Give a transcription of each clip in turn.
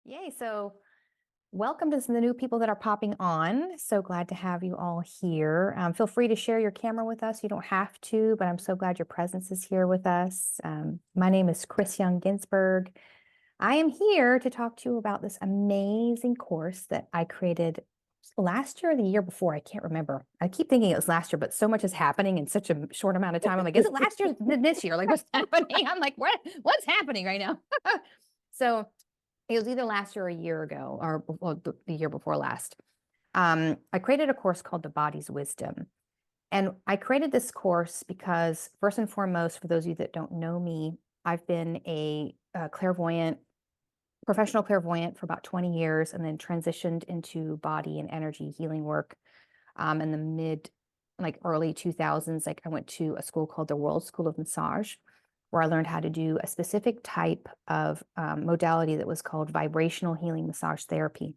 Yay. So welcome to some of the new people that are popping on. So glad to have you all here. Feel free to share your camera with us. You don't have to, but I'm so glad your presence is here with us. My name is Chris Young-Ginzburg. I am here to talk to you about this amazing course that I created last year or the year before. I can't remember. I keep thinking it was last year, but so much is happening in such a short amount of time. I'm like, is it last year or this year? Like, what's happening? I'm like, what's happening right now? So it was either last year or a year ago, or well, the year before last. I created a course called The Body's Wisdom. And I created this course because, first and foremost, for those of you that don't know me, I've been a clairvoyant, professional clairvoyant for about 20 years, and then transitioned into body and energy healing work in the early 2000s. Like I went to a school called the World School of Massage, where I learned how to do a specific type of modality that was called vibrational healing massage therapy.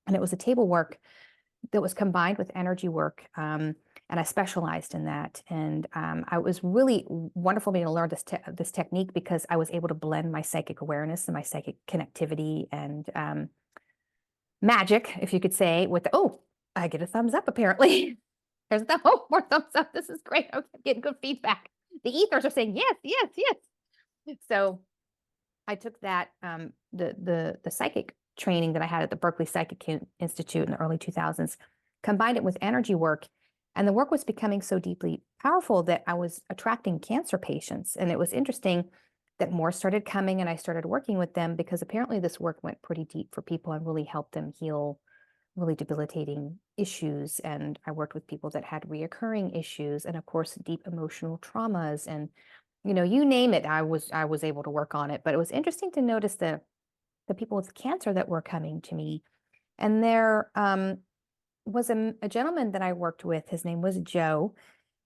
And it was a table work that was combined with energy work. And I specialized in that. And I was really wonderful being able to learn this technique because I was able to blend my psychic awareness and my psychic connectivity and magic, if you could say, with I get a thumbs up apparently. There's more thumbs up. This is great. I'm getting good feedback. The ethers are saying yes, yes, yes. So I took that the psychic training that I had at the Berkeley Psychic Institute in the early 2000s, combined it with energy work, and the work was becoming so deeply powerful that I was attracting cancer patients. And it was interesting that more started coming, and I started working with them because apparently this work went pretty deep for people and really helped them heal really debilitating issues. And I worked with people that had reoccurring issues and, of course, deep emotional traumas. And, you name it, I was able to work on it. But it was interesting to notice the people with cancer that were coming to me. And there was a gentleman that I worked with. His name was Joe.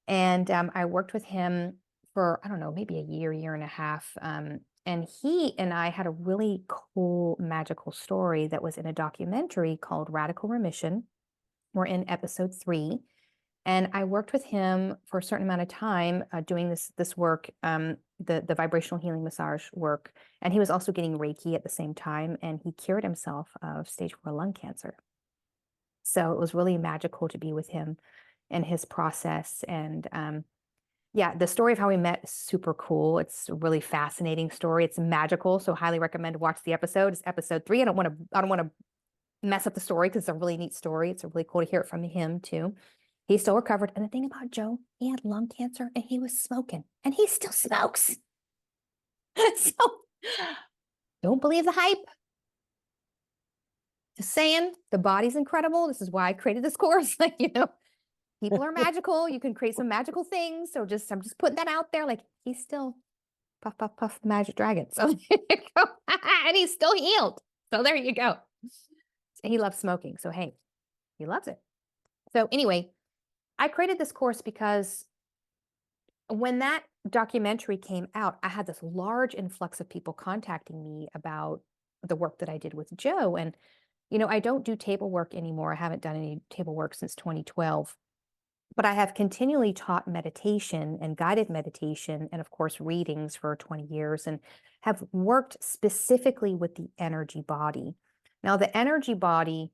And I worked with him for, I don't know, maybe a year and a half. And he and I had a really cool, magical story that was in a documentary called Radical Remission. We're in episode 3. And I worked with him for a certain amount of time doing this work, the vibrational healing massage work. And he was also getting Reiki at the same time. And he cured himself of stage 4 lung cancer. So it was really magical to be with him and his process. And yeah, the story of how we met is super cool. It's a really fascinating story. It's magical, so highly recommend to watch the episode. It's episode 3. I don't want to mess up the story because it's a really neat story. It's really cool to hear it from him too. He's still recovered. And the thing about Joe, he had lung cancer and he was smoking, and he still smokes. So don't believe the hype. Just saying, the body's incredible. This is why I created this course. People are magical. You can create some magical things. So I'm just putting that out there. Like, he's still puff, puff, puff, magic dragon. So there you go. And he's still healed. So there you go. He loves smoking. So, hey, he loves it. So anyway, I created this course because when that documentary came out, I had this large influx of people contacting me about the work that I did with Joe. And, I don't do table work anymore. I haven't done any table work since 2012. But I have continually taught meditation and guided meditation and, of course, readings for 20 years and have worked specifically with the energy body. Now, the energy body,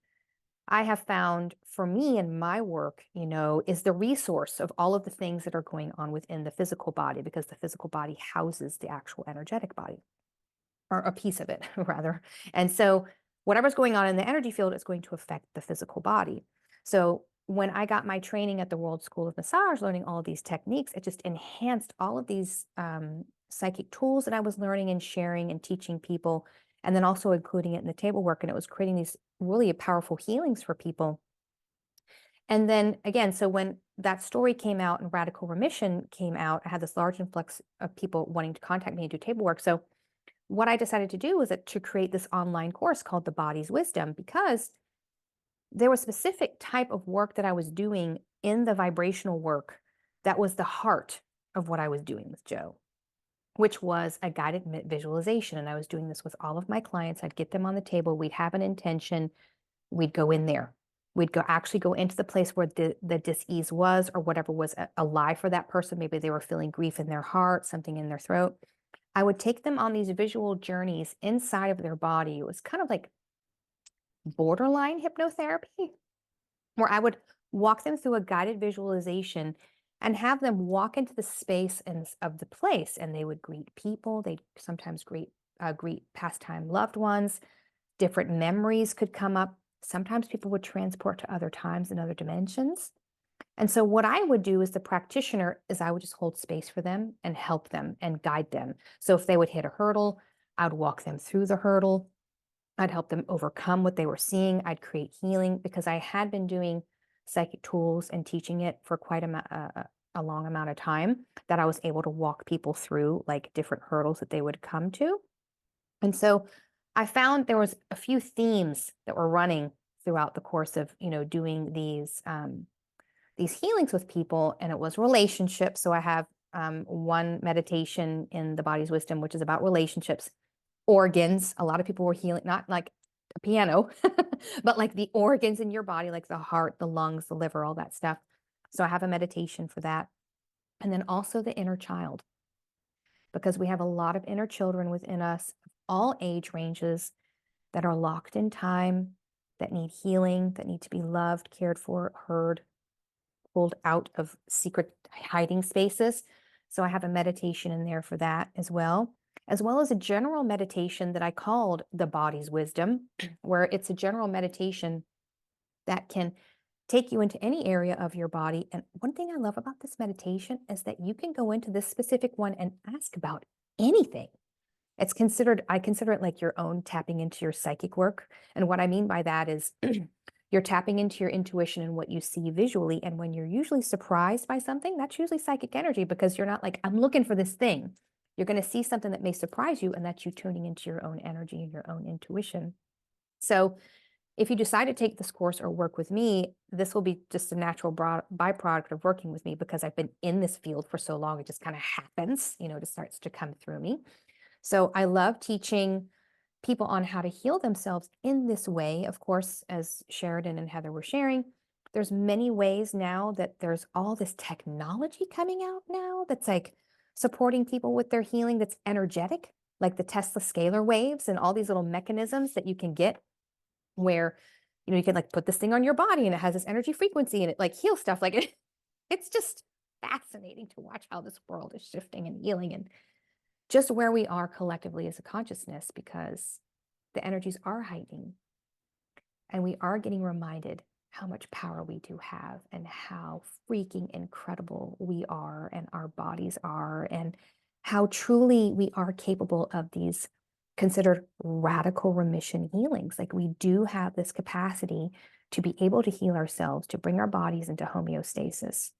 I have found for me in my work, is the resource of all of the things that are going on within the physical body, because the physical body houses the actual energetic body, or a piece of it, rather. And so whatever's going on in the energy field is going to affect the physical body. So when I got my training at the World School of Massage, learning all of these techniques, it just enhanced all of these psychic tools that I was learning and sharing and teaching people, and then also including it in the table work. And it was creating these really powerful healings for people. And then again, so when that story came out and Radical Remission came out, I had this large influx of people wanting to contact me and do table work. So what I decided to do was to create this online course called The Body's Wisdom, because there was a specific type of work that I was doing in the vibrational work that was the heart of what I was doing with Joe, which was a guided visualization. And I was doing this with all of my clients. I'd get them on the table. We'd have an intention. We'd go in there. We'd actually go into the place where the dis-ease was, or whatever was alive for that person. Maybe they were feeling grief in their heart, something in their throat. I would take them on these visual journeys inside of their body. It was kind of like borderline hypnotherapy, where I would walk them through a guided visualization and have them walk into the space of the place. And they would greet people. They'd sometimes greet pastime loved ones. Different memories could come up. Sometimes people would transport to other times and other dimensions. And so what I would do as the practitioner is I would just hold space for them and help them and guide them. So if they would hit a hurdle, I'd walk them through the hurdle. I'd help them overcome what they were seeing. I'd create healing because I had been doing psychic tools and teaching it for quite a long amount of time, that I was able to walk people through like different hurdles that they would come to. And so I found there was a few themes that were running throughout the course of, doing these healings with people, and it was relationships. So I have one meditation in the Body's Wisdom, which is about relationships. Organs. A lot of people were healing, not like a piano, but like the organs in your body, like the heart, the lungs, the liver, all that stuff. So I have a meditation for that. And then also the inner child, because we have a lot of inner children within us, all age ranges, that are locked in time, that need healing, that need to be loved, cared for, heard, pulled out of secret hiding spaces. So I have a meditation in there for that as well as a general meditation that I called the Body's Wisdom, where it's a general meditation that can take you into any area of your body. And one thing I love about this meditation is that you can go into this specific one and ask about anything. I consider it like your own tapping into your psychic work. And what I mean by that is you're tapping into your intuition and what you see visually. And when you're usually surprised by something, that's usually psychic energy, because you're not like, I'm looking for this thing. You're going to see something that may surprise you, and that's you tuning into your own energy and your own intuition. So if you decide to take this course or work with me, this will be just a natural byproduct of working with me, because I've been in this field for so long. It just kind of happens, it starts to come through me. So I love teaching people on how to heal themselves in this way. Of course, as Sheridan and Heather were sharing, there's many ways now that there's all this technology coming out now that's like supporting people with their healing, that's energetic, like the Tesla scalar waves and all these little mechanisms that you can get where, you can like put this thing on your body and it has this energy frequency and it like heals stuff. Like it's just fascinating to watch how this world is shifting and healing, and just where we are collectively as a consciousness, because the energies are heightening and we are getting reminded how much power we do have and how freaking incredible we are and our bodies are, and how truly we are capable of these considered radical remission healings. Like we do have this capacity to be able to heal ourselves, to bring our bodies into homeostasis.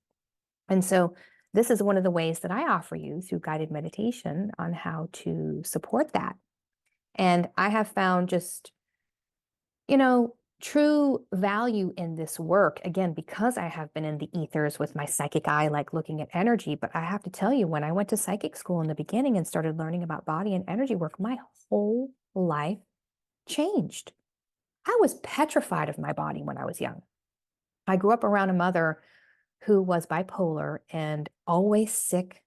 And so this is one of the ways that I offer you through guided meditation on how to support that. And I have found just, true value in this work, again, because I have been in the ethers with my psychic eye, like looking at energy. But I have to tell you, when I went to psychic school in the beginning and started learning about body and energy work, my whole life changed. I was petrified of my body when I was young. I grew up around a mother who was bipolar and always sick,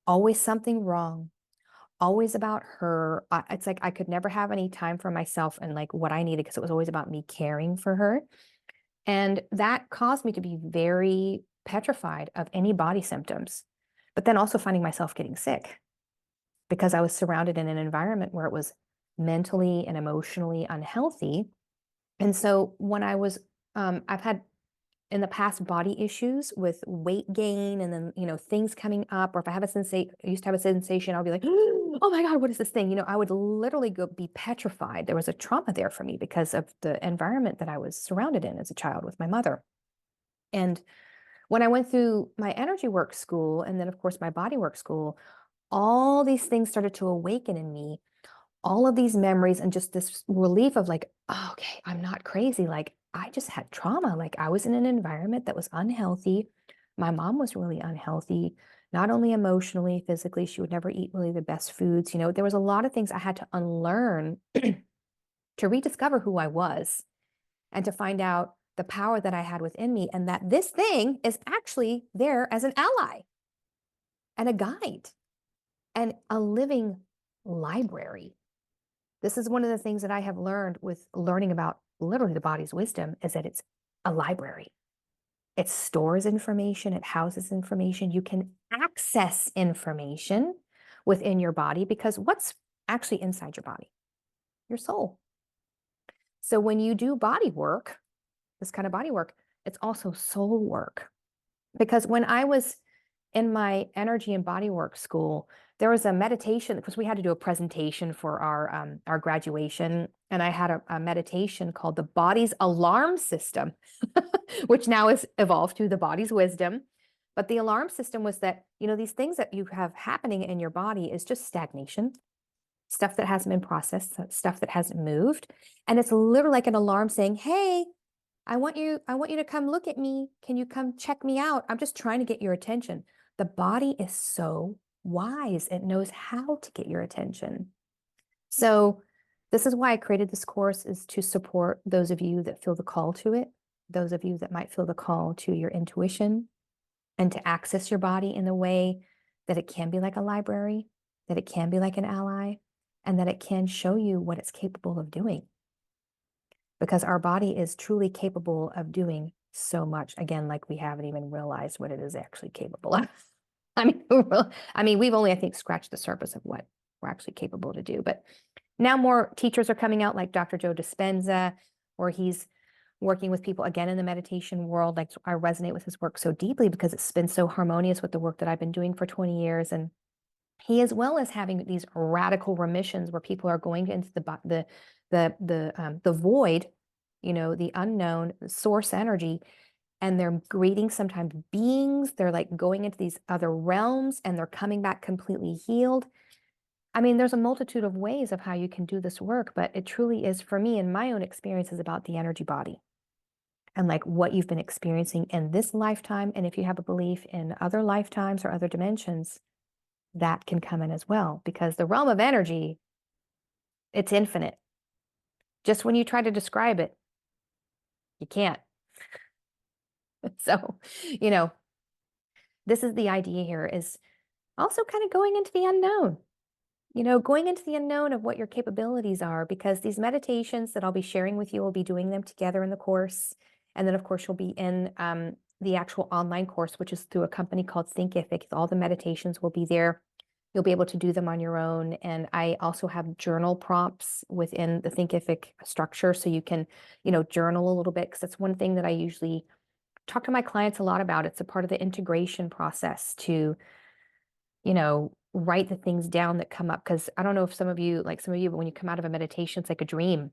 always something wrong, always about her. It's like I could never have any time for myself and like what I needed, because it was always about me caring for her. And that caused me to be very petrified of any body symptoms, but then also finding myself getting sick because I was surrounded in an environment where it was mentally and emotionally unhealthy. And so when I've had in the past body issues with weight gain, and then, things coming up, or if I have I used to have a sensation, I'll be like, oh my God, what is this thing? I would literally be petrified. There was a trauma there for me because of the environment that I was surrounded in as a child with my mother. And when I went through my energy work school, and then of course my body work school, all these things started to awaken in me, all of these memories, and just this relief of like, oh, okay, I'm not crazy. Like I just had trauma. Like I was in an environment that was unhealthy. My mom was really unhealthy, not only emotionally, physically. She would never eat really the best foods. There was a lot of things I had to unlearn to rediscover who I was and to find out the power that I had within me, and that this thing is actually there as an ally and a guide. and a living library. This is one of the things that I have learned with learning about literally the body's wisdom is that it's a library. It stores information, it houses information. You can access information within your body because what's actually inside your body? Your soul. So when you do body work, this kind of body work, it's also soul work. Because when I was in my energy and body work school, there was a meditation because we had to do a presentation for our graduation, and I had a meditation called the body's alarm system, which now is evolved to the body's wisdom. But the alarm system was that, these things that you have happening in your body is just stagnation, stuff that hasn't been processed, stuff that hasn't moved. And it's literally like an alarm saying, hey, I want you to come look at me. Can you come check me out? I'm just trying to get your attention. The body is so wise. It knows how to get your attention. So this is why I created this course, is to support those of you that feel the call to it, those of you that might feel the call to your intuition and to access your body in the way that it can be like a library, that it can be like an ally, and that it can show you what it's capable of doing. Because our body is truly capable of doing so much. Again, like we haven't even realized what it is actually capable of. We've only, I think, scratched the surface of what we're actually capable to do. But now more teachers are coming out, like Dr. Joe Dispenza, where he's working with people again in the meditation world. Like, I resonate with his work so deeply because it's been so harmonious with the work that I've been doing for 20 years. And he, as well as having these radical remissions where people are going into the void, the unknown source energy, and they're greeting sometimes beings. They're like going into these other realms and they're coming back completely healed. There's a multitude of ways of how you can do this work, but it truly is, for me, in my own experience, is about the energy body and like what you've been experiencing in this lifetime. And if you have a belief in other lifetimes or other dimensions, that can come in as well, because the realm of energy, it's infinite. Just when you try to describe it, you can't. So, this is the idea here, is also kind of going into the unknown, going into the unknown of what your capabilities are, because these meditations that I'll be sharing with you, we'll be doing them together in the course. And then, of course, you'll be in the actual online course, which is through a company called Thinkific. All the meditations will be there. You'll be able to do them on your own. And I also have journal prompts within the Thinkific structure. So you can, journal a little bit, because that's one thing that I usually talk to my clients a lot about. It's a part of the integration process to, write the things down that come up. Because I don't know if some of you, but when you come out of a meditation, it's like a dream.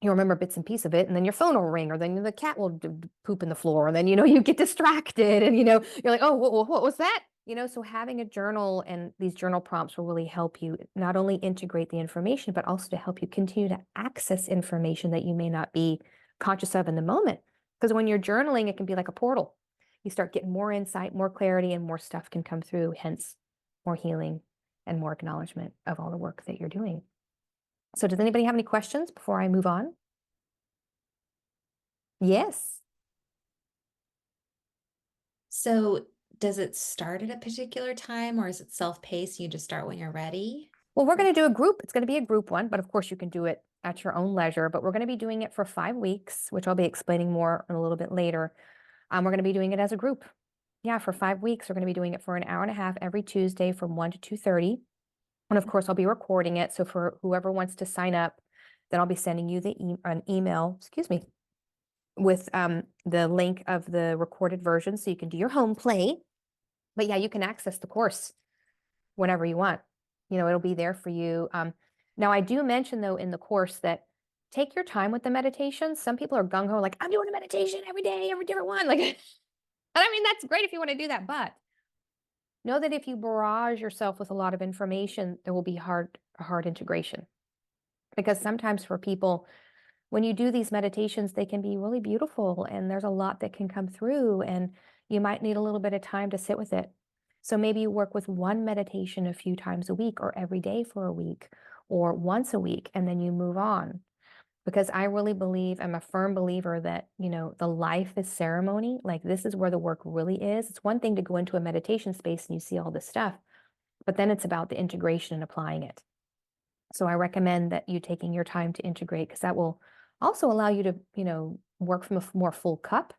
You remember bits and pieces of it, and then your phone will ring, or then the cat will poop in the floor, and then, you get distracted, and, you're like, oh, what was that? So having a journal and these journal prompts will really help you not only integrate the information, but also to help you continue to access information that you may not be conscious of in the moment. Because when you're journaling, it can be like a portal. You start getting more insight, more clarity, and more stuff can come through, hence more healing and more acknowledgement of all the work that you're doing. So does anybody have any questions before I move on? Yes. So does it start at a particular time, or is it self-paced? You just start when you're ready? Well, we're going to do a group. It's going to be a group one, but of course you can do it at your own leisure. But we're going to be doing it for 5 weeks, which I'll be explaining more in a little bit later. We're going to be doing it as a group. Yeah, for 5 weeks. We're going to be doing it for an hour and a half every Tuesday from 1 to 2:30. And of course, I'll be recording it. So for whoever wants to sign up, then I'll be sending you an email, with the link of the recorded version, so you can do your home play. But yeah, you can access the course whenever you want. It'll be there for you. Now, I do mention, though, in the course that take your time with the meditations. Some people are gung-ho, like, I'm doing a meditation every day, every different one. Like, and that's great if you want to do that. But know that if you barrage yourself with a lot of information, there will be hard integration. Because sometimes for people, when you do these meditations, they can be really beautiful, and there's a lot that can come through, and you might need a little bit of time to sit with it. So maybe you work with one meditation a few times a week, or every day for a week, or once a week, and then you move on. Because I really believe, I'm a firm believer that, the life is ceremony. Like, this is where the work really is. It's one thing to go into a meditation space and you see all this stuff. but then it's about the integration and applying it. So I recommend that you taking your time to integrate, because that will also allow you to, work from a more full cup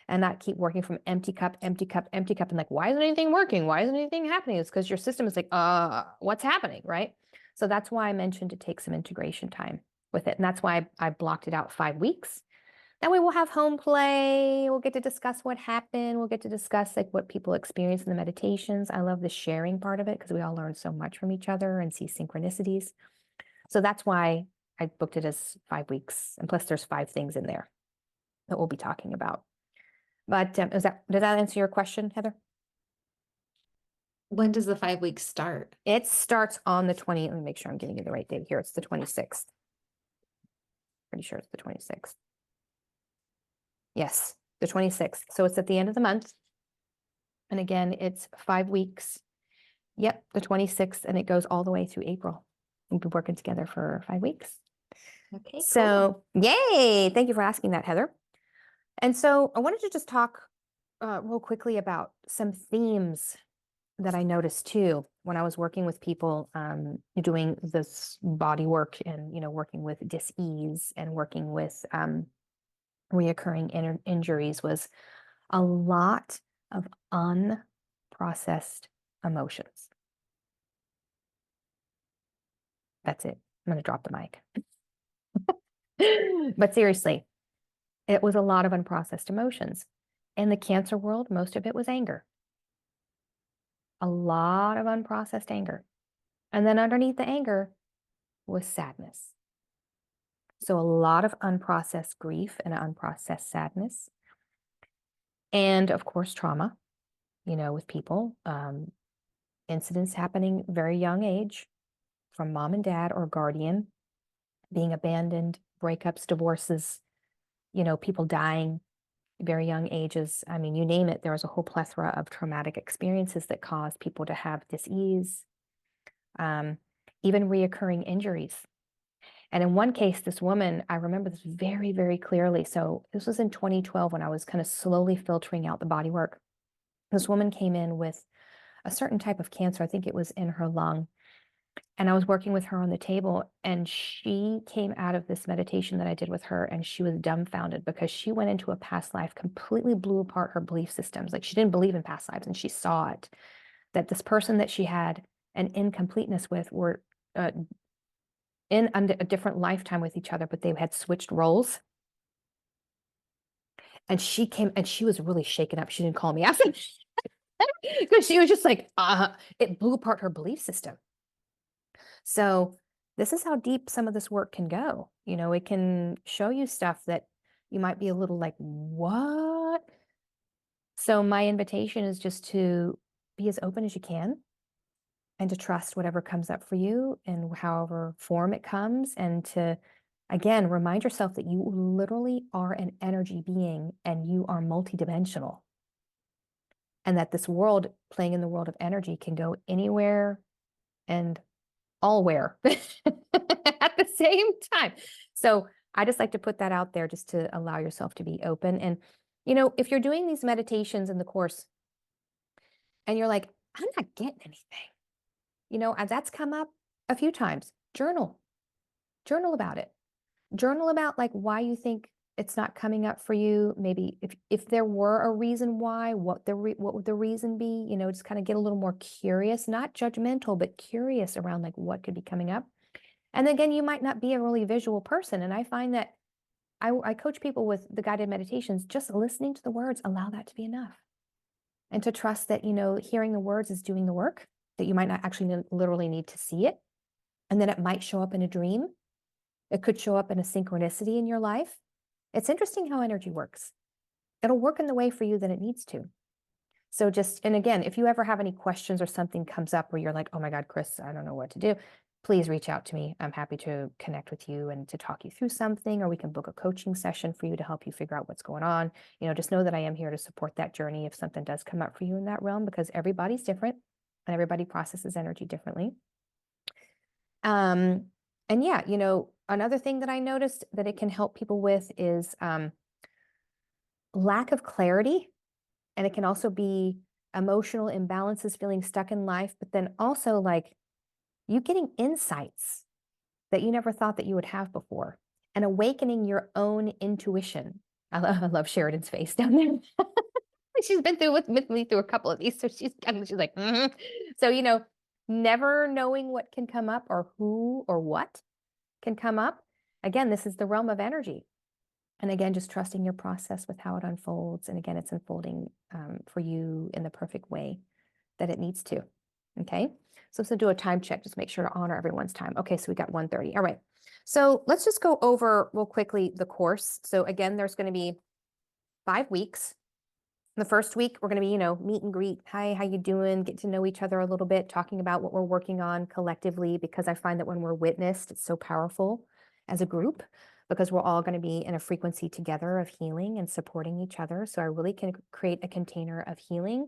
and not keep working from empty cup, empty cup, empty cup. And like, why isn't anything working? Why isn't anything happening? It's because your system is like, what's happening, right? So that's why I mentioned to take some integration time with it. And that's why I blocked it out 5 weeks. That way we'll have home play. We'll get to discuss what happened. We'll get to discuss like what people experience in the meditations. I love the sharing part of it because we all learn so much from each other and see synchronicities. So that's why I booked it as 5 weeks. And plus there's 5 things in there that we'll be talking about. But did that answer your question, Heather? When does the 5 weeks start? It starts on the 20th. Let me make sure I'm giving you the right date here. It's the 26th. Pretty sure it's the 26th. Yes, the 26th. So it's at the end of the month. And again, it's 5 weeks. Yep, the 26th, and it goes all the way through April. We'll be working together for 5 weeks. Okay, So, yay! Thank you for asking that, Heather. And so I wanted to just talk real quickly about some themes that I noticed too when I was working with people doing this body work and, working with dis-ease and working with reoccurring injuries, was a lot of unprocessed emotions. That's it. I'm going to drop the mic. But seriously, it was a lot of unprocessed emotions. In the cancer world, most of it was anger. A lot of unprocessed anger. And then underneath the anger was sadness. So a lot of unprocessed grief and unprocessed sadness. And of course, trauma, with people, incidents happening very young age from mom and dad or guardian, being abandoned, breakups, divorces, people dying very young ages. I mean, you name it, there was a whole plethora of traumatic experiences that caused people to have dis-ease, even reoccurring injuries. And in one case, this woman, I remember this very, very clearly. So this was in 2012 when I was kind of slowly filtering out the body work. This woman came in with a certain type of cancer. I think it was in her lung. And I was working with her on the table, and she came out of this meditation that I did with her, and she was dumbfounded because she went into a past life, completely blew apart her belief systems. Like, she didn't believe in past lives, and she saw it, that this person that she had an incompleteness with were in a different lifetime with each other, but they had switched roles. And she came and she was really shaken up. She didn't call me after because she was just like, it blew apart her belief system. So this is how deep some of this work can go. It can show you stuff that you might be a little like, what? So my invitation is just to be as open as you can and to trust whatever comes up for you in however form it comes, and to, again, remind yourself that you literally are an energy being and you are multidimensional. And that this world, playing in the world of energy, can go anywhere and allwhere at the same time. So I just like to put that out there just to allow yourself to be open. And, if you're doing these meditations in the course and you're like, I'm not getting anything, that's come up a few times. Journal about it. Journal about like why you think it's not coming up for you. Maybe if there were a reason why, what would the reason be? Just kind of get a little more curious, not judgmental, but curious around like what could be coming up. And again, you might not be a really visual person. And I find that I coach people with the guided meditations, just listening to the words, allow that to be enough. And to trust that, hearing the words is doing the work, that you might not actually literally need to see it. And then it might show up in a dream. It could show up in a synchronicity in your life. It's interesting how energy works. It'll work in the way for you that it needs to. So and again, if you ever have any questions or something comes up where you're like, oh my God, Chris, I don't know what to do, please reach out to me. I'm happy to connect with you and to talk you through something, or we can book a coaching session for you to help you figure out what's going on. Just know that I am here to support that journey if something does come up for you in that realm, because everybody's different and everybody processes energy differently. And yeah, another thing that I noticed that it can help people with is lack of clarity. And it can also be emotional imbalances, feeling stuck in life, but then also like you getting insights that you never thought that you would have before and awakening your own intuition. I love Sheridan's face down there. She's been through with me through a couple of these, so she's like, So, never knowing what can come up or who or what can come up. Again, this is the realm of energy. And again, just trusting your process with how it unfolds. And again, it's unfolding for you in the perfect way that it needs to. Okay. So do a time check, just make sure to honor everyone's time. Okay. So we got 1:30. All right. So let's just go over real quickly the course. So again, there's going to be 5 weeks. The first week, we're going to be, meet and greet. Hi, how you doing? Get to know each other a little bit, talking about what we're working on collectively, because I find that when we're witnessed, it's so powerful as a group, because we're all going to be in a frequency together of healing and supporting each other. So I really can create a container of healing,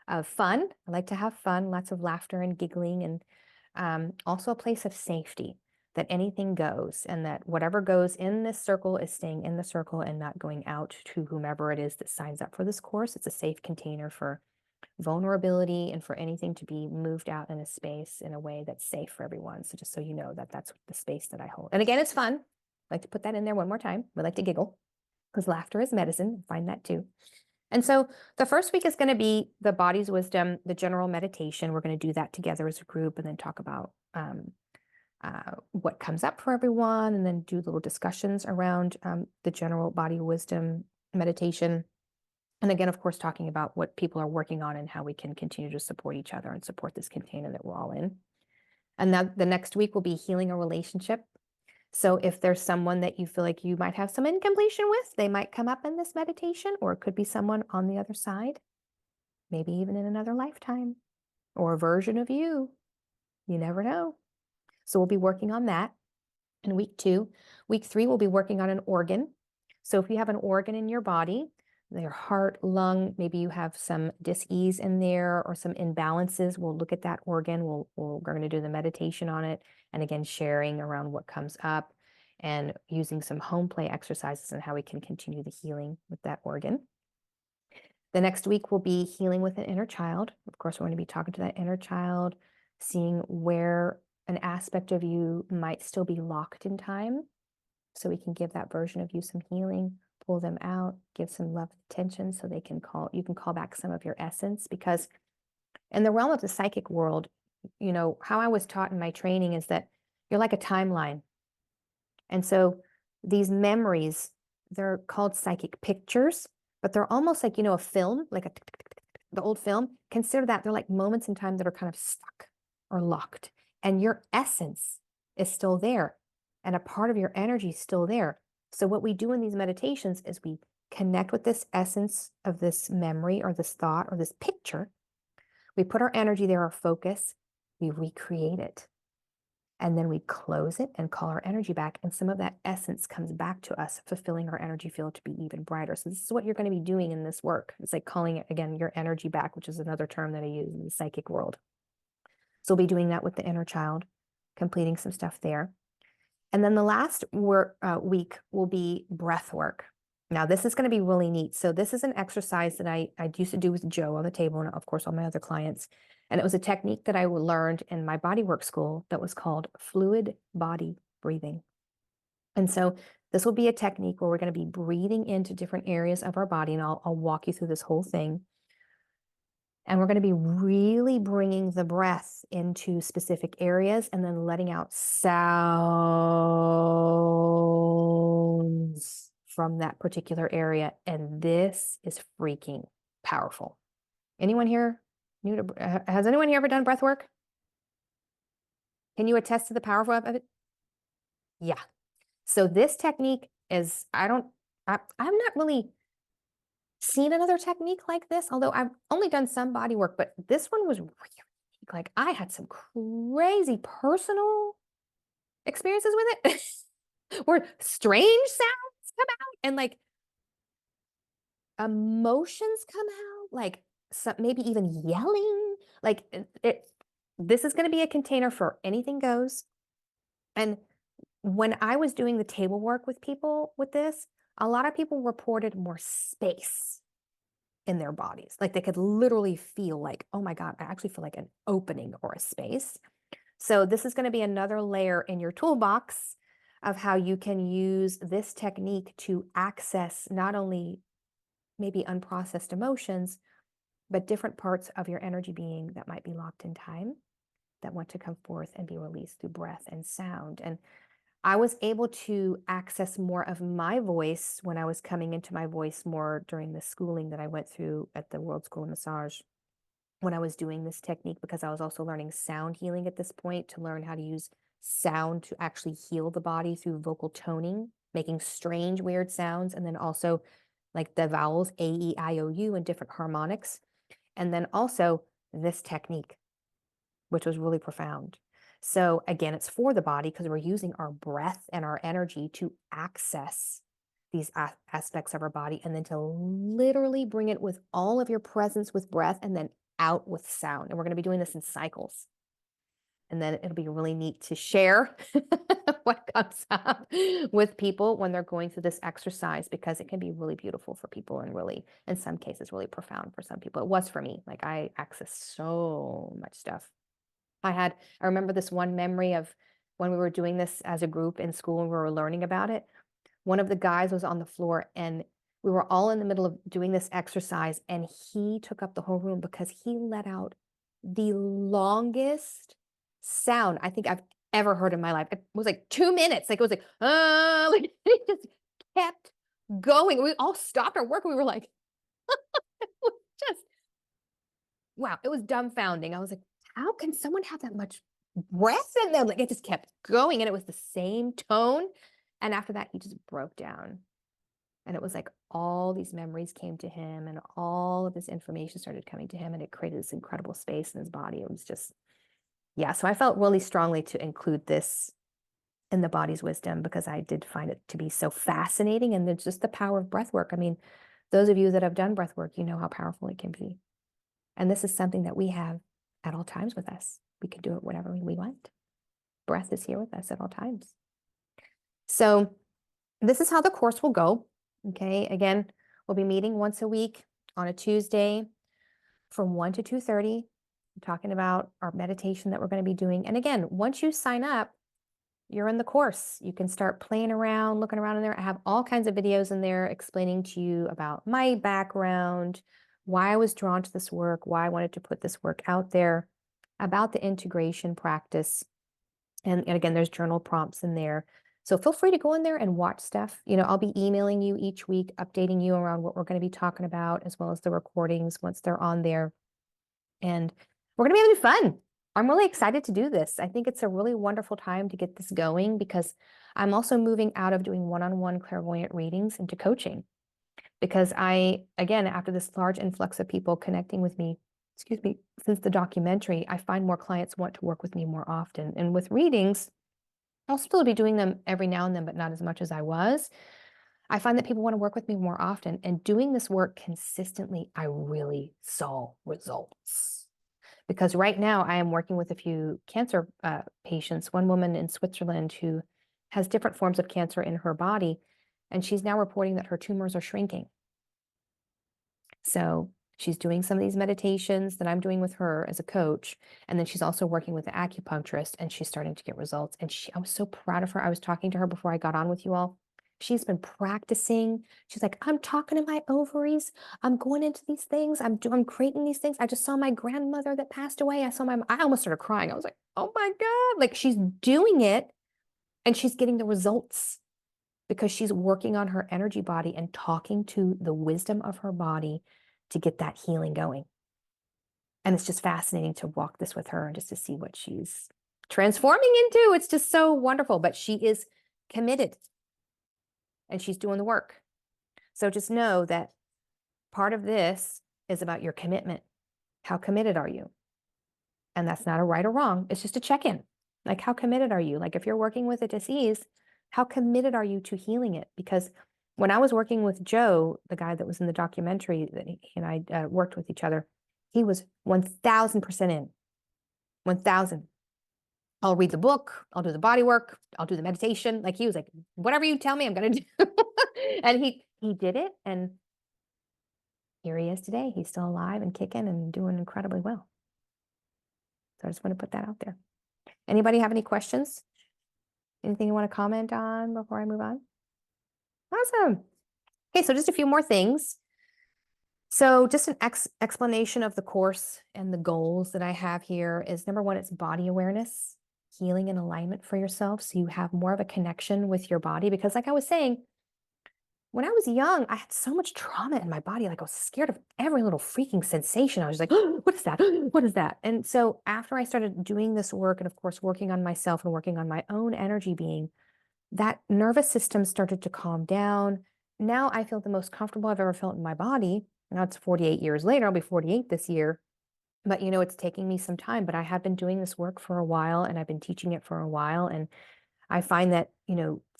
of fun. I like to have fun, lots of laughter and giggling, and also a place of safety, that anything goes, and that whatever goes in this circle is staying in the circle and not going out to whomever it is that signs up for this course. It's a safe container for vulnerability and for anything to be moved out in a space in a way that's safe for everyone. So just so you know that that's the space that I hold. And again, it's fun. I like to put that in there one more time. We like to giggle because laughter is medicine. Find that too. And so the first week is going to be the body's wisdom, the general meditation. We're going to do that together as a group and then talk about what comes up for everyone, and then do little discussions around the general body wisdom meditation. And again, of course, talking about what people are working on and how we can continue to support each other and support this container that we're all in. And now the next week will be healing a relationship. So if there's someone that you feel like you might have some incompletion with, they might come up in this meditation, or it could be someone on the other side, maybe even in another lifetime, or a version of you. You never know. So we'll be working on that in week 2. Week 3, we'll be working on an organ. So if you have an organ in your body, your heart, lung, maybe you have some dis-ease in there or some imbalances, we'll look at that organ. We're going to do the meditation on it. And again, sharing around what comes up and using some home play exercises and how we can continue the healing with that organ. The next week will be healing with an inner child. Of course, we're going to be talking to that inner child, seeing where an aspect of you might still be locked in time. So we can give that version of you some healing, pull them out, give some love and attention so you can call back some of your essence. Because in the realm of the psychic world, how I was taught in my training is that you're like a timeline. And so these memories, they're called psychic pictures, but they're almost like, a film, like the old film. Consider that they're like moments in time that are kind of stuck or locked, and your essence is still there, and a part of your energy is still there. So what we do in these meditations is we connect with this essence of this memory or this thought or this picture. We put our energy there, our focus, we recreate it. And then we close it and call our energy back. And some of that essence comes back to us, fulfilling our energy field to be even brighter. So this is what you're going to be doing in this work. It's like calling it, again, your energy back, which is another term that I use in the psychic world. So we'll be doing that with the inner child, completing some stuff there. And then the last week will be breath work. Now, this is going to be really neat. So this is an exercise that I used to do with Joe on the table, and of course, all my other clients. And it was a technique that I learned in my bodywork school that was called fluid body breathing. And so this will be a technique where we're going to be breathing into different areas of our body, and I'll walk you through this whole thing. And we're going to be really bringing the breath into specific areas and then letting out sounds from that particular area. And this is freaking powerful. Anyone here has anyone here ever done breath work? Can you attest to the power of it? Yeah. So this technique is, I'm not really seen another technique like this, although I've only done some body work, but this one was really unique. Like, I had some crazy personal experiences with it where strange sounds come out and like emotions come out, like maybe even yelling. Like this is going to be a container for anything goes. And when I was doing the table work with people with this, a lot of people reported more space. in their bodies. Like they could literally feel like, oh my God, I actually feel like an opening or a space. So this is going to be another layer in your toolbox of how you can use this technique to access not only maybe unprocessed emotions, but different parts of your energy being that might be locked in time that want to come forth and be released through breath and sound. And I was able to access more of my voice when I was coming into my voice more during the schooling that I went through at the World School of Massage when I was doing this technique, because I was also learning sound healing at this point to learn how to use sound to actually heal the body through vocal toning, making strange, weird sounds, and then also like the vowels A, E, I, O, U and different harmonics. And then also this technique, which was really profound. So again, it's for the body because we're using our breath and our energy to access these aspects of our body, and then to literally bring it with all of your presence with breath and then out with sound. And we're going to be doing this in cycles. And then it'll be really neat to share what comes up with people when they're going through this exercise, because it can be really beautiful for people and really, in some cases, really profound for some people. It was for me. Like I accessed so much stuff. I remember this one memory of when we were doing this as a group in school and we were learning about it. One of the guys was on the floor and we were all in the middle of doing this exercise, and he took up the whole room because he let out the longest sound I think I've ever heard in my life. It was like 2 minutes. Like it was like, like it just kept going. We all stopped our work and we were like, it was just, wow, it was dumbfounding. I was like, how can someone have that much breath in them? Like it just kept going and it was the same tone. And after that, he just broke down. And it was like all these memories came to him and all of this information started coming to him, and it created this incredible space in his body. It was just, yeah. So I felt really strongly to include this in the body's wisdom because I did find it to be so fascinating. And there's just the power of breath work. I mean, those of you that have done breath work, you know how powerful it can be. And this is something that we have at all times with us. We can do it whenever we want. Breath is here with us at all times. So this is how the course will go. Okay, again, we'll be meeting once a week on a Tuesday from 1 to 2:30. I'm talking about our meditation that we're going to be doing. And again, once you sign up, you're in the course. You can start playing around, looking around in there. I have all kinds of videos in there explaining to you about my background, why I was drawn to this work, why I wanted to put this work out there, about the integration practice. And again, there's journal prompts in there. So feel free to go in there and watch stuff. You know, I'll be emailing you each week, updating you around what we're going to be talking about, as well as the recordings once they're on there. And we're going to be having fun. I'm really excited to do this. I think it's a really wonderful time to get this going because I'm also moving out of doing one-on-one clairvoyant readings into coaching. Because again, after this large influx of people connecting with me, excuse me, since the documentary, I find more clients want to work with me more often. And with readings, I'll still be doing them every now and then, but not as much as I was. I find that people want to work with me more often, and doing this work consistently, I really saw results. Because right now I am working with a few cancer patients, one woman in Switzerland who has different forms of cancer in her body, and she's now reporting that her tumors are shrinking. So she's doing some of these meditations that I'm doing with her as a coach. And then she's also working with an acupuncturist, and she's starting to get results. And I was so proud of her. I was talking to her before I got on with you all. She's been practicing. She's like, I'm talking to my ovaries. I'm going into these things. I'm creating these things. I just saw my grandmother that passed away. I almost started crying. I was like, oh my God. Like she's doing it and she's getting the results because she's working on her energy body and talking to the wisdom of her body to get that healing going. And it's just fascinating to walk this with her and just to see what she's transforming into. It's just so wonderful, but she is committed and she's doing the work. So just know that part of this is about your commitment. How committed are you? And that's not a right or wrong. It's just a check-in. Like, how committed are you? Like, if you're working with a disease, how committed are you to healing it? Because when I was working with Joe, the guy that was in the documentary that he and I worked with each other, he was 1000% in. 1000. I'll read the book. I'll do the body work. I'll do the meditation. Like he was like, whatever you tell me, I'm going to do. And he did it. And here he is today. He's still alive and kicking and doing incredibly well. So I just want to put that out there. Anybody have any questions? Anything you want to comment on before I move on? Awesome. Okay, so just a few more things. So just an explanation of the course and the goals that I have here is number one, it's body awareness, healing and alignment for yourself. So you have more of a connection with your body. Because like I was saying, when I was young, I had so much trauma in my body. Like I was scared of every little freaking sensation. I was like, oh, what is that? What is that? And so after I started doing this work and of course, working on myself and working on my own energy being, that nervous system started to calm down. Now I feel the most comfortable I've ever felt in my body. Now it's 48 years later. I'll be 48 this year. But it's taking me some time, but I have been doing this work for a while and I've been teaching it for a while. And I find that,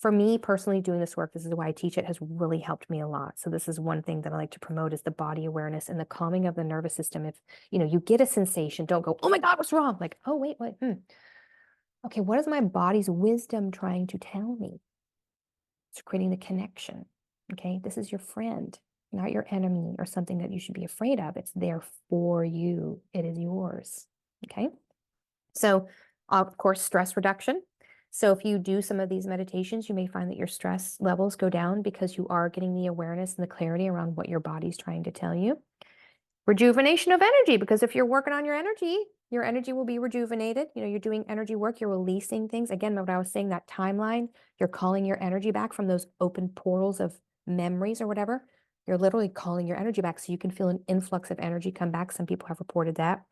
for me personally, doing this work, this is why I teach it, has really helped me a lot. So this is one thing that I like to promote is the body awareness and the calming of the nervous system. If, you get a sensation, don't go, oh my God, what's wrong? Like, oh, wait. Okay, what is my body's wisdom trying to tell me? It's creating the connection. Okay, this is your friend, not your enemy or something that you should be afraid of. It's there for you. It is yours. Okay. So, of course, stress reduction. So if you do some of these meditations, you may find that your stress levels go down because you are getting the awareness and the clarity around what your body's trying to tell you. Rejuvenation of energy, because if you're working on your energy will be rejuvenated. You're doing energy work, you're releasing things. Again, what I was saying, that timeline, you're calling your energy back from those open portals of memories or whatever. You're literally calling your energy back so you can feel an influx of energy come back. Some people have reported that.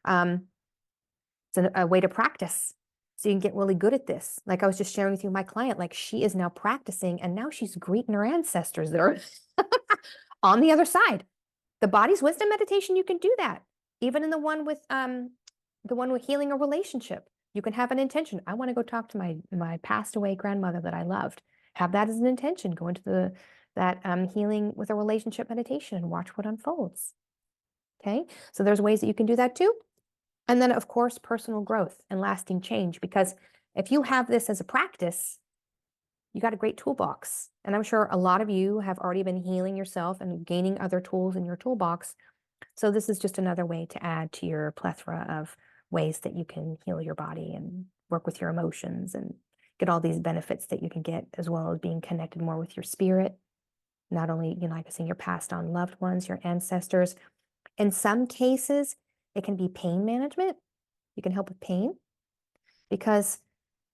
It's a way to practice. So you can get really good at this. Like I was just sharing with you, my client, like she is now practicing and now she's greeting her ancestors that are on the other side. The body's wisdom meditation, you can do that. Even in the one with healing a relationship. You can have an intention. I want to go talk to my passed away grandmother that I loved. Have that as an intention. Go into that healing with a relationship meditation and watch what unfolds. Okay. So there's ways that you can do that too. And then, of course, personal growth and lasting change, because if you have this as a practice, you got a great toolbox. And I'm sure a lot of you have already been healing yourself and gaining other tools in your toolbox. So this is just another way to add to your plethora of ways that you can heal your body and work with your emotions and get all these benefits that you can get, as well as being connected more with your spirit. Not only, like I was saying, your passed on loved ones, your ancestors. In some cases, it can be pain management. You can help with pain because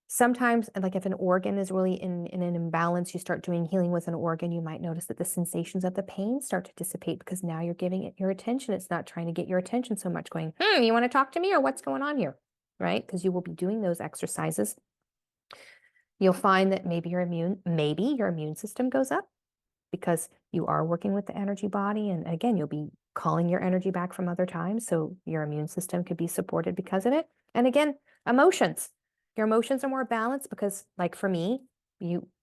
sometimes, like if an organ is really in an imbalance, you start doing healing with an organ, you might notice that the sensations of the pain start to dissipate because now you're giving it your attention. It's not trying to get your attention so much going, you want to talk to me or what's going on here, right? Because you will be doing those exercises. You'll find that maybe your immune system goes up because you are working with the energy body. And again, you'll be calling your energy back from other times. So your immune system could be supported because of it. And again, emotions. Your emotions are more balanced because, like for me,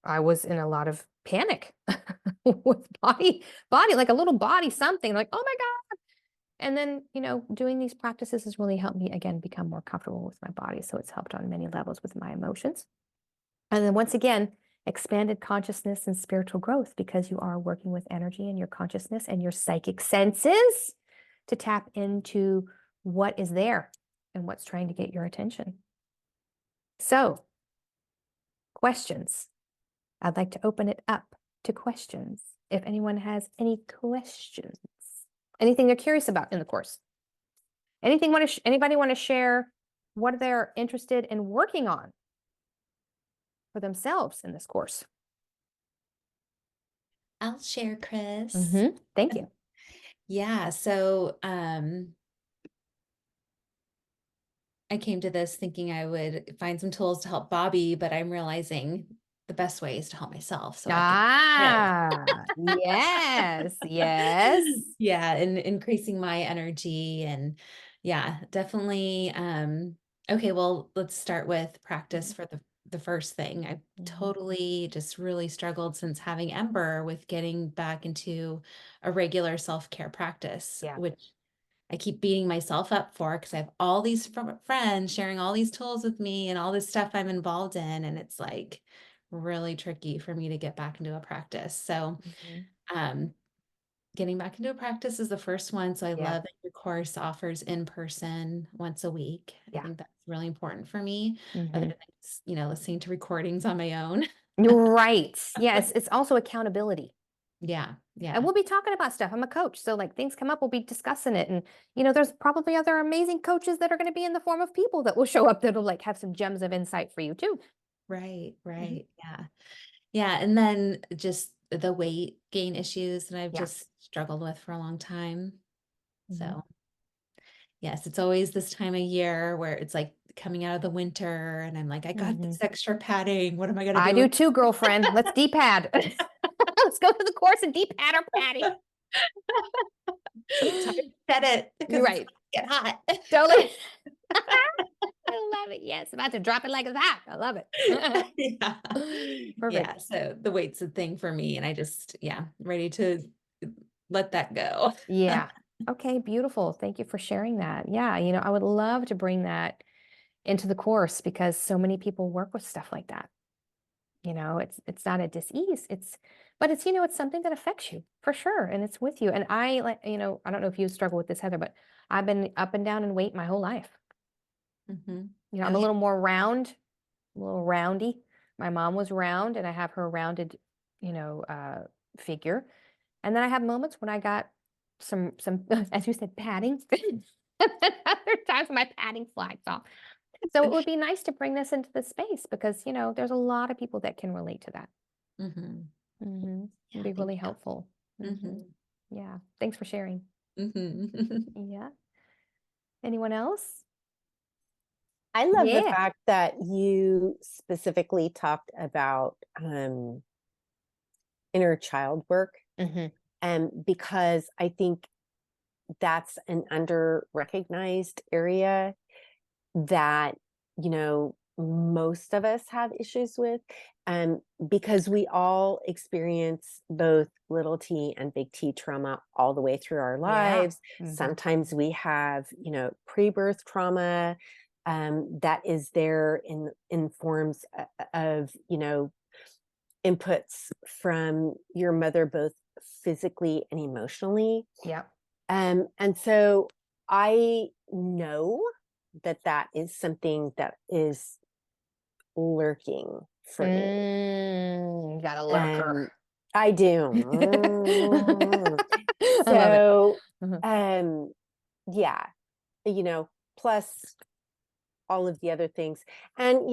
I was in a lot of panic with body, like a little body, something like, oh my God. And then, doing these practices has really helped me, again, become more comfortable with my body. So it's helped on many levels with my emotions. And then once again, expanded consciousness and spiritual growth, because you are working with energy and your consciousness and your psychic senses to tap into what is there and what's trying to get your attention. So, questions. I'd like to open it up to questions. If anyone has any questions, anything they're curious about in the course, anybody want to share what they're interested in working on for themselves in this course? I'll share, Chris. Thank you. Yeah, so I came to this thinking I would find some tools to help Bobby, but I'm realizing the best way is to help myself. So I can Yes, yes. yeah, and increasing my energy and yeah, definitely. Okay, well, let's start with practice for the first thing. I've totally just really struggled since having Ember with getting back into a regular self-care practice, Yeah. which I keep beating myself up for because I have all these friends sharing all these tools with me and all this stuff I'm involved in. And it's like really tricky for me to get back into a practice. So, Mhm. um, getting back into a practice is the first one. So I Yeah. love that your course offers in person once a week. I Yeah. think that's really important for me, other Hmm. than, listening to recordings on my own. You're right. Yes, it's also accountability. Yeah. And Yeah. we'll be talking about stuff. I'm a coach. So like things come up, we'll be discussing it. And there's probably other amazing coaches that are going to be in the form of people that will show up that'll like have some gems of insight for you too. Right. Mhm. Right. Yeah. Yeah. And then just the weight gain issues that I've Yeah. just struggled with for a long time. Mhm. So, yes, it's always this time of year where it's like coming out of the winter and I'm like, I got Mhm. this extra padding. What am I going to I do do with too, girlfriend. Let's D-pad. Let's go to the course and D-pad our padding. it? Time to set it You're because it's right. going to get hot. Totally. I love it. Yes, about to drop it like it's hot. I love it. Yeah. Perfect. Yeah. So the weight's a thing for me. And I just, yeah, ready to let that go. Yeah. Okay, beautiful. Thank you for sharing that. Yeah, I would love to bring that into the course because so many people work with stuff like that. It's not a dis-ease. But it's something that affects you for sure. And it's with you. And I like, I don't know if you struggle with this, Heather, but I've been up and down in weight my whole life. Hmm. Oh, I'm a yeah. little more round, a little roundy. My mom was round and I have her rounded, figure. And then I have moments when I got some, as you said, padding. And then other times my padding flags off. So it would be nice to bring this into the space because, there's a lot of people that can relate to that. Hmm. It'd Yeah. be Thank really helpful. you. Hmm. Yeah. Thanks for sharing. Hmm. Yeah. Anyone else? I love the Yeah. fact that you specifically talked about inner child work, Hmm. because I think that's an under recognized area that, most of us have issues with. Because we all experience both little t and big T trauma all the way through our Yeah. lives. Hmm. Sometimes we have, pre-birth trauma that is there in forms of, inputs from your mother, both physically and emotionally. Yeah. And so I know that is something that is lurking for me. Got a lurker. I do. I love it. So, Mhm. yeah, plus all of the other things. And,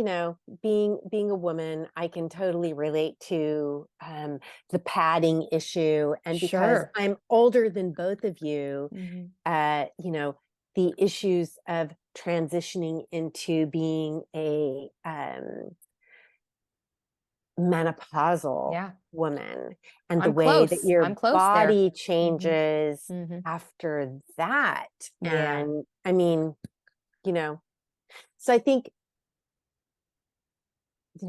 being a woman, I can totally relate to the padding issue. And because Sure. I'm older than both of you, Mhm. the issues of transitioning into being a menopausal Yeah. woman and the I'm way that close. your I'm close there. body Hmm. changes Hmm. after that. Yeah. And I mean, you know, so I think,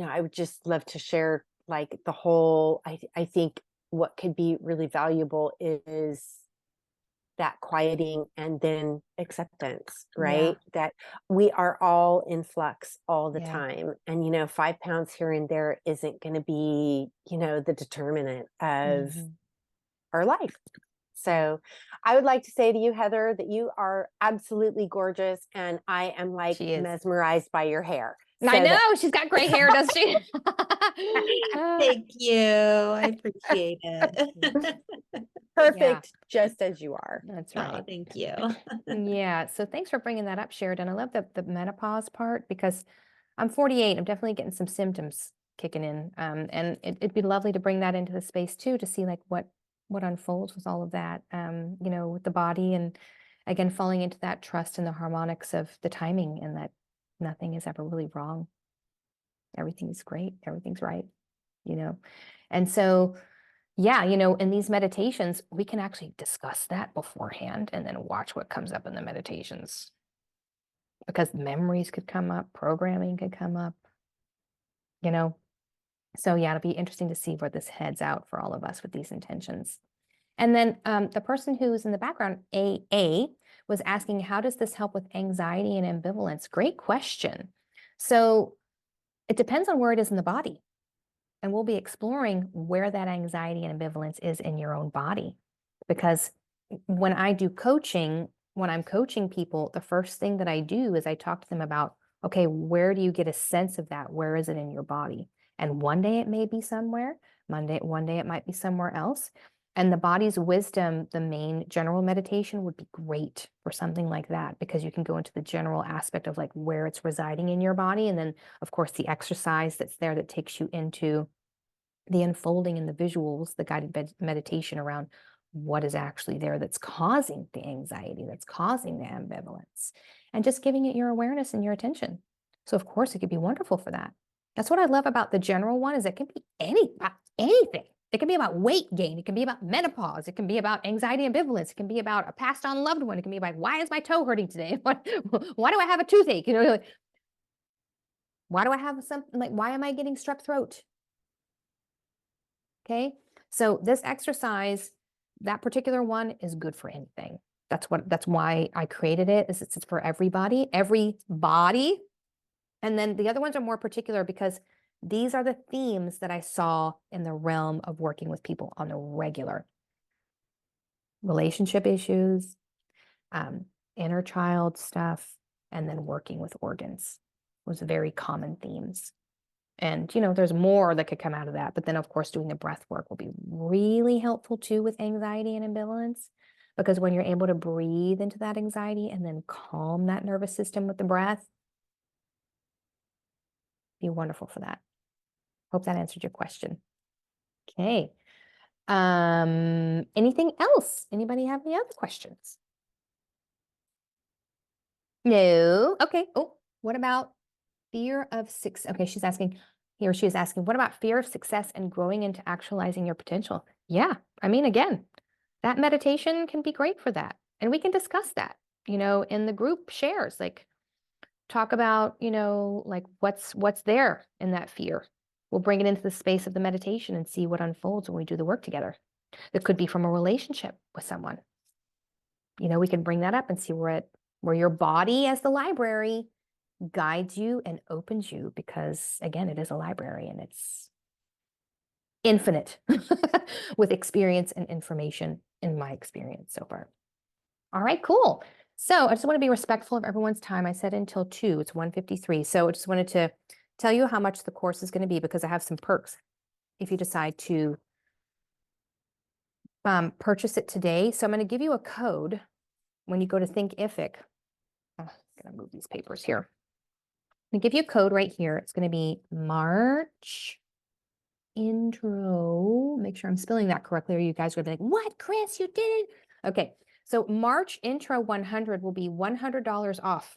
I would just love to share like the whole, I think what could be really valuable is that quieting and then acceptance, Yeah. right? That we are all in flux all the Yeah. time. And, 5 pounds here and there isn't going to be, the determinant of Hmm. our life. So I would like to say to you, Heather, that you are absolutely gorgeous. And I am like She is. mesmerized by your hair. I So that know she's got gray hair, doesn't she? Thank you. I appreciate it. Yeah, perfect just as you are. that's Oh, right. thank you. Yeah, so thanks for bringing that up, Sheridan. I love the menopause part because I'm 48. I'm definitely getting some symptoms kicking in, and it'd be lovely to bring that into the space too to see like what unfolds with all of that, with the body and again falling into that trust in the harmonics of the timing and that nothing is ever really wrong. Everything is great. Everything's right, you know. And so yeah, in these meditations, we can actually discuss that beforehand and then watch what comes up in the meditations because memories could come up, programming could come up, you know. So yeah, it'll be interesting to see where this heads out for all of us with these intentions. And then the person who's in the background, AA, was asking, how does this help with anxiety and ambivalence? Great question. So it depends on where it is in the body. And we'll be exploring where that anxiety and ambivalence is in your own body. because when I do coaching, when I'm coaching people, the first thing that I do is I talk to them about, okay, where do you get a sense of that? Where is it in your body? And one day it may be somewhere, one day it might be somewhere else. And the body's wisdom, the main general meditation would be great for something like that, because you can go into the general aspect of like where it's residing in your body. And then of course the exercise that's there that takes you into the unfolding and the visuals, the guided meditation around what is actually there that's causing the anxiety, that's causing the ambivalence, and just giving it your awareness and your attention. So of course it could be wonderful for that. That's what I love about the general one, is it can be anything. It can be about weight gain. It can be about menopause. It can be about anxiety, ambivalence. It can be about a passed on loved one. It can be like, why is my toe hurting today? Why do I have a toothache? You know, like, why do I have something like, why am I getting strep throat? Okay. So this exercise, that particular one is good for anything. That's why I created it, is it's for everybody. And then the other ones are more particular because these are the themes that I saw in the realm of working with people on a regular. Relationship issues, inner child stuff, and then working with organs was very common themes. And, you know, there's more that could come out of that. But then, of course, doing the breath work will be really helpful too with anxiety and ambivalence, because when you're able to breathe into that anxiety and then calm that nervous system with the breath, be wonderful for that. Hope that answered your question. Okay. Anything else? Anybody have any other questions? No. Okay. Oh, what about fear of success? Okay, she's asking, he or she is asking, what about fear of success and growing into actualizing your potential? Yeah, I mean, again, that meditation can be great for that. And we can discuss that, you know, in the group shares, like talk about, you know, like what's there in that fear. We'll bring it into the space of the meditation and see what unfolds when we do the work together. It could be from a relationship with someone. You know, we can bring that up and see where your body as the library guides you and opens you, because again, it is a library and it's infinite with experience and information, in my experience so far. All right, cool. So I just want to be respectful of everyone's time. I said until 2, it's 1:53. So I just wanted to tell you how much the course is going to be, because I have some perks if you decide to purchase it today. So I'm going to give you a code when you go to Thinkific. Oh, I'm going to move these papers here. I'm going to give you a code right here. It's going to be March intro. Make sure I'm spelling that correctly, or you guys are going to be like, what, Chris, you did it? Okay. So March intro 100 will be $100 off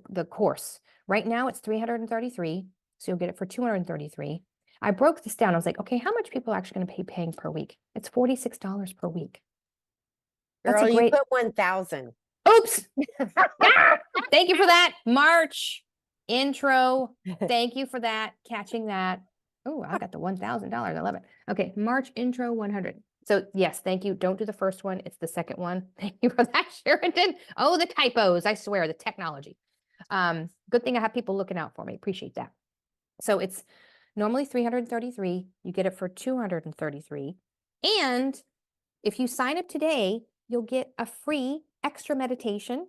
the course. Right now it's $333. So you'll get it for $233. I broke this down. I was like, okay, how much people are actually going to be paying per week? It's $46 per week. That's Girl, a great. you put 1,000. Oops. Ah, thank you for that. March intro. Thank you for that. Catching that. Oh, I got the $1,000. I love it. Okay. March intro 100. So yes, thank you. Don't do the first one. It's the second one. Thank you for that, Sheridan. Oh, the typos. I swear, the technology. Good thing I have people looking out for me. Appreciate that. So it's normally $333. You get it for $233. And if you sign up today, you'll get a free extra meditation.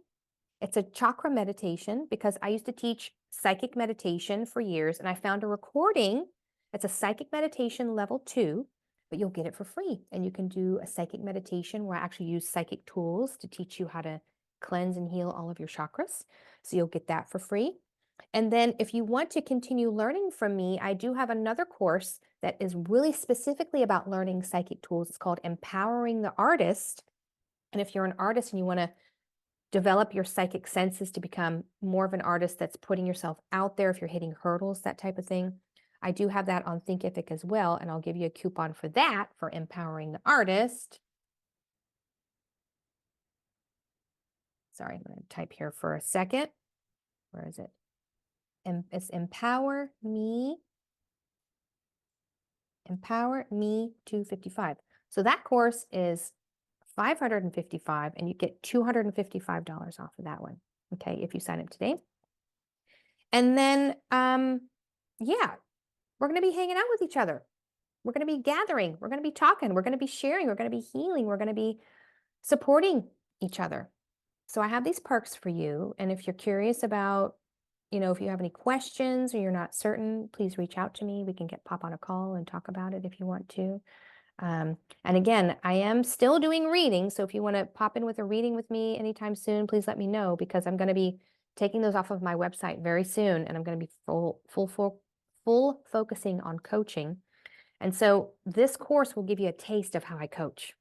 It's a chakra meditation, because I used to teach psychic meditation for years, and I found a recording. It's a psychic meditation level 2, but you'll get it for free. And you can do a psychic meditation where I actually use psychic tools to teach you how to cleanse and heal all of your chakras. So you'll get that for free. And then if you want to continue learning from me, I do have another course that is really specifically about learning psychic tools. It's called Empowering the Artist. And if you're an artist and you want to develop your psychic senses to become more of an artist that's putting yourself out there, if you're hitting hurdles, that type of thing, I do have that on Thinkific as well. And I'll give you a coupon for that, for Empowering the Artist. Sorry, I'm going to type here for a second. Where is it? It's Empower Me 255. So that course is $555, and you get $255 off of that one. Okay, if you sign up today. And then, yeah, we're going to be hanging out with each other. We're going to be gathering. We're going to be talking. We're going to be sharing. We're going to be healing. We're going to be supporting each other. So I have these perks for you. And if you're curious about, if you have any questions or you're not certain, please reach out to me. We can pop on a call and talk about it if you want to. And again, I am still doing readings. So if you want to pop in with a reading with me anytime soon, please let me know, because I'm going to be taking those off of my website very soon. And I'm going to be full focusing on coaching. And so this course will give you a taste of how I coach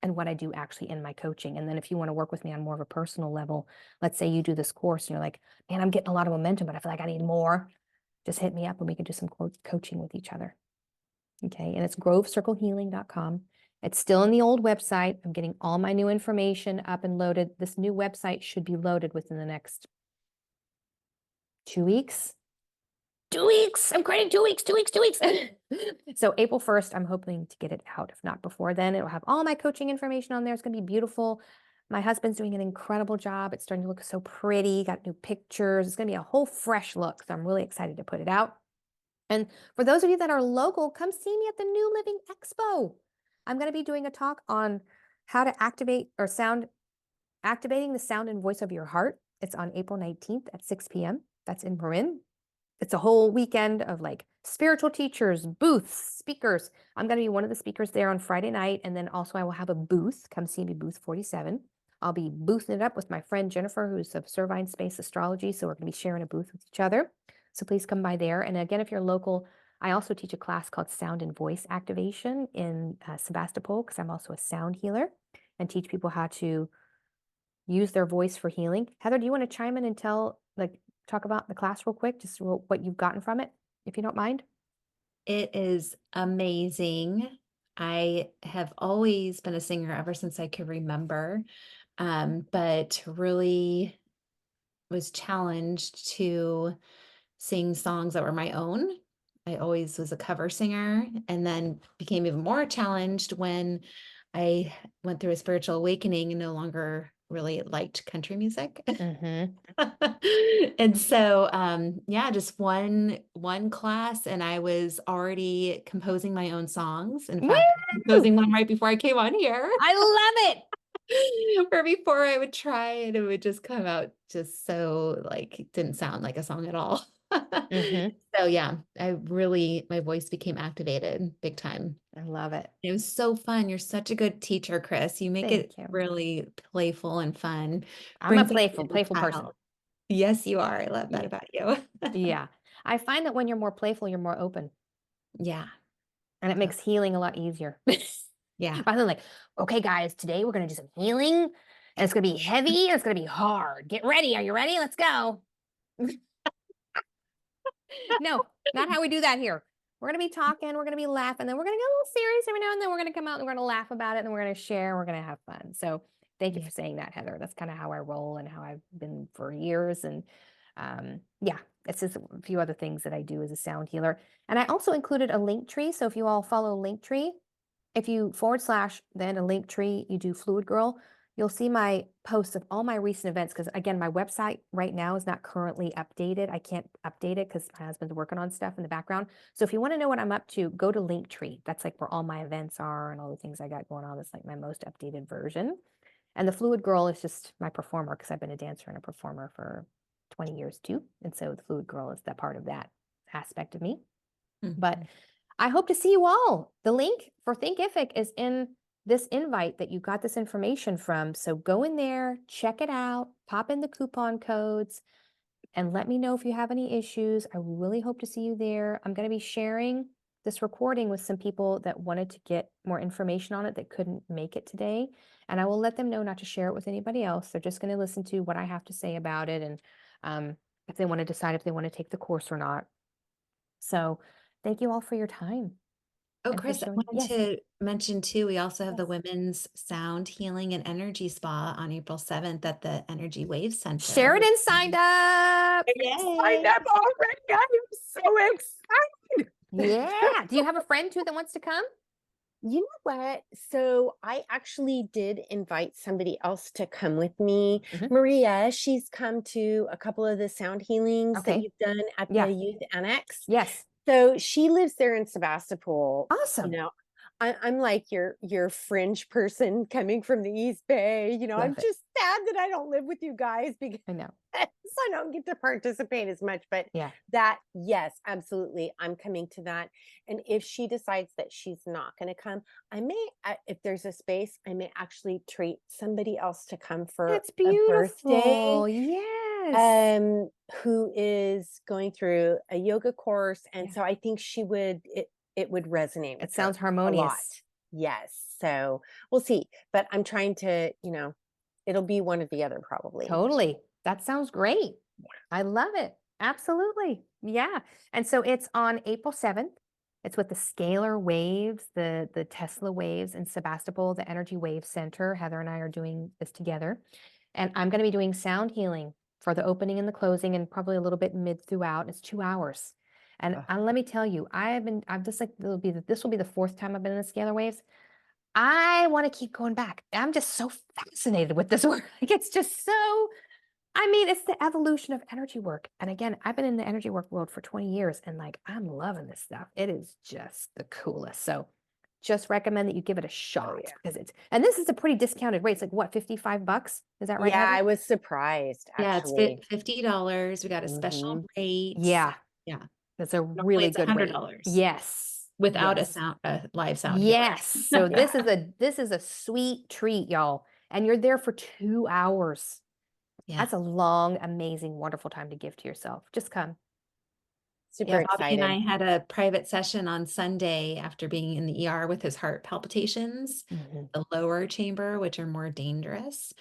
and what I do actually in my coaching. And then if you want to work with me on more of a personal level, let's say you do this course and you're like, man, I'm getting a lot of momentum, but I feel like I need more. Just hit me up and we can do some coaching with each other. Okay. And it's grovecirclehealing.com. It's still in the old website. I'm getting all my new information up and loaded. This new website should be loaded within the next 2 weeks. 2 weeks. I'm creating 2 weeks, 2 weeks, 2 weeks. So April 1st, I'm hoping to get it out. If not before then, it'll have all my coaching information on there. It's going to be beautiful. My husband's doing an incredible job. It's starting to look so pretty. Got new pictures. It's going to be a whole fresh look. So I'm really excited to put it out. And for those of you that are local, come see me at the New Living Expo. I'm going to be doing a talk on how to activating the sound and voice of your heart. It's on April 19th at 6 p.m. That's in Marin. It's a whole weekend of like spiritual teachers, booths, speakers. I'm going to be one of the speakers there on Friday night. And then also I will have a booth. Come see me, booth 47. I'll be boothing it up with my friend Jennifer, who's of Servine Space Astrology. So we're going to be sharing a booth with each other. So please come by there. And again, if you're local, I also teach a class called Sound and Voice Activation in Sebastopol, because I'm also a sound healer and teach people how to use their voice for healing. Heather, do you want to chime in and talk about the class real quick, just what you've gotten from it, if you don't mind? It is amazing. I have always been a singer ever since I could remember, but really was challenged to sing songs that were my own. I always was a cover singer, and then became even more challenged when I went through a spiritual awakening and no longer really liked country music. Mm-hmm. And so yeah, just one class and I was already composing my own songs. In fact, composing one right before I came on here. I love it. Where before I would try and it would just come out just so like it didn't sound like a song at all. Mm-hmm. So yeah, my voice became activated big time. I love it. It was so fun. You're such a good teacher, Chris. You make Thank it you. really playful and fun. I'm a Brings out the playful inner person. child. Yes, you are. I love that Yeah. about you. Yeah. I find that when you're more playful, you're more open. Yeah. And it makes healing a lot easier. Yeah. Rather than like, okay, guys, today we're going to do some healing and it's going to be heavy and it's going to be hard. Get ready. Are you ready? Let's go. No, not how we do that here. We're going to be talking, we're going to be laughing, then we're going to get a little serious every now and then. We're going to come out and we're going to laugh about it and we're going to share, we're going to have fun. So thank you for saying that, Heather. That's kind of how I roll and how I've been for years. And yeah, it's just a few other things that I do as a sound healer. And I also included a link tree. So if you all follow Linktree, if you / then a link tree, you do Fluid Girl, you'll see my posts of all my recent events. Because again, my website right now is not currently updated. I can't update it because my husband's working on stuff in the background. So if you want to know what I'm up to, go to Linktree. That's like where all my events are and all the things I got going on. That's like my most updated version. And the Fluid Girl is just my performer, because I've been a dancer and a performer for 20 years too. And so the Fluid Girl is that part of that aspect of me. But I hope to see you all. The link for Thinkific is in this invite that you got this information from. So go in there, check it out, pop in the coupon codes, and let me know if you have any issues. I really hope to see you there. I'm going to be sharing this recording with some people that wanted to get more information on it that couldn't make it today. And I will let them know not to share it with anybody else. They're just going to listen to what I have to say about it. And if they want to decide if they want to take the course or not. So thank you all for your time. Oh, and for Chris, I showing- wanted yes. to mention too, we also have the Yes. Women's Sound Healing and Energy Spa on April 7th at the Energy Wave Center. Sheridan signed up. Yay. Signed up already. I'm so excited. Yeah. Do you have a friend too that wants to come? You know what? So I actually did invite somebody else to come with me. Mhm. Maria, she's come to a couple of the sound healings Okay. that you've done at Yeah. the Youth Annex. Yes. So she lives there in Sebastopol. You Awesome. know, I'm like your fringe person coming from the East Bay. You know, I'm Love it. just sad that I don't live with you guys because I know. I don't get to participate as much. But Yeah. that, yes, absolutely, I'm coming to that. And if she decides that she's not going to come, if there's a space, I may actually treat somebody else to come for That's a birthday, beautiful. Yes. who is going through a yoga course. And Yeah. so I think it would resonate It with her sounds a lot. harmonious. Yes. So we'll see. But I'm trying to, it'll be one or the other probably. Totally. That sounds great. I love it. Absolutely. Yeah. And so it's on April 7th. It's with the Scalar Waves, the Tesla Waves in Sebastopol, the Energy Wave Center. Heather and I are doing this together. And I'm going to be doing sound healing for the opening and the closing and probably a little bit mid throughout. It's 2 hours. And let me tell you, I'm just like, this will be the fourth time I've been in the Scalar Waves. I want to keep going back. I'm just so fascinated with this work. Like it's just so, it's the evolution of energy work. And again, I've been in the energy work world for 20 years and like I'm loving this stuff. It is just the coolest. So just recommend that you give it a shot yeah. because and this is a pretty discounted rate. It's like what, $55? Is that right, Yeah, Heather? I was surprised Yeah, it's actually. $50. We got a special rate. Yeah, Yeah. that's a Normally really it's good rate. $100 Yes. without Yes. a live sound healer. Yes. So Yeah. this is a sweet treat, y'all. And you're there for 2 hours. Yeah. That's a long, amazing, wonderful time to give to yourself. Just come. Super Yeah, Bobby and excited. I had a private session on Sunday after being in the ER with his heart palpitations, the lower chamber, which are more dangerous.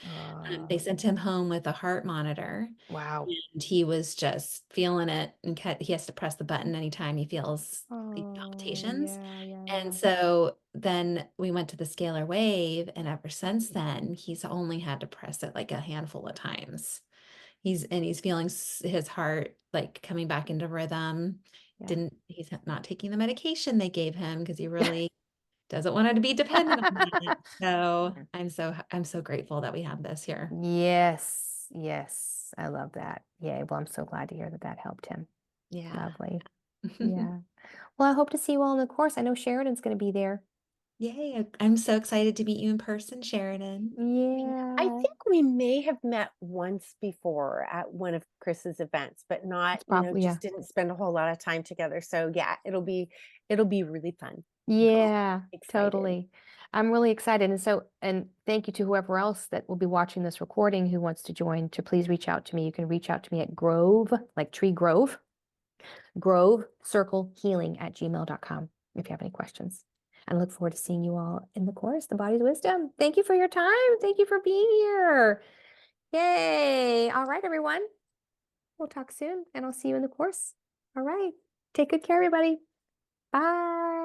They sent him home with a heart monitor. Wow. And he was just feeling it, and he has to press the button anytime he feels these Oh, palpitations. yeah. And so then we went to the scalar wave, and ever since then, he's only had to press it like a handful of times. He's feeling his heart like coming back into rhythm. Yeah. He's not taking the medication they gave him because he really doesn't want to be dependent on it. So I'm so grateful that we have this here. Yes. Yes. I love that. Yeah. Well, I'm so glad to hear that that helped him. Yeah. Lovely. Yeah. Well, I hope to see you all in the course. I know Sheridan's going to be there. Yay. I'm so excited to meet you in person, Sheridan. I Yeah. think we may have met once before at one of Chris's events, but not, It's probably, just didn't spend a whole lot of time together. So yeah, it'll be really fun. Yeah, Excited. totally. I'm really excited. And thank you to whoever else that will be watching this recording who wants to join to please reach out to me. You can reach out to me at Grove, like Tree Grove, Grove Circle Healing at gmail.com if you have any questions. And I look forward to seeing you all in the course, The Body's Wisdom. Thank you for your time. Thank you for being here. Yay. All right, everyone. We'll talk soon and I'll see you in the course. All right. Take good care, everybody. Bye.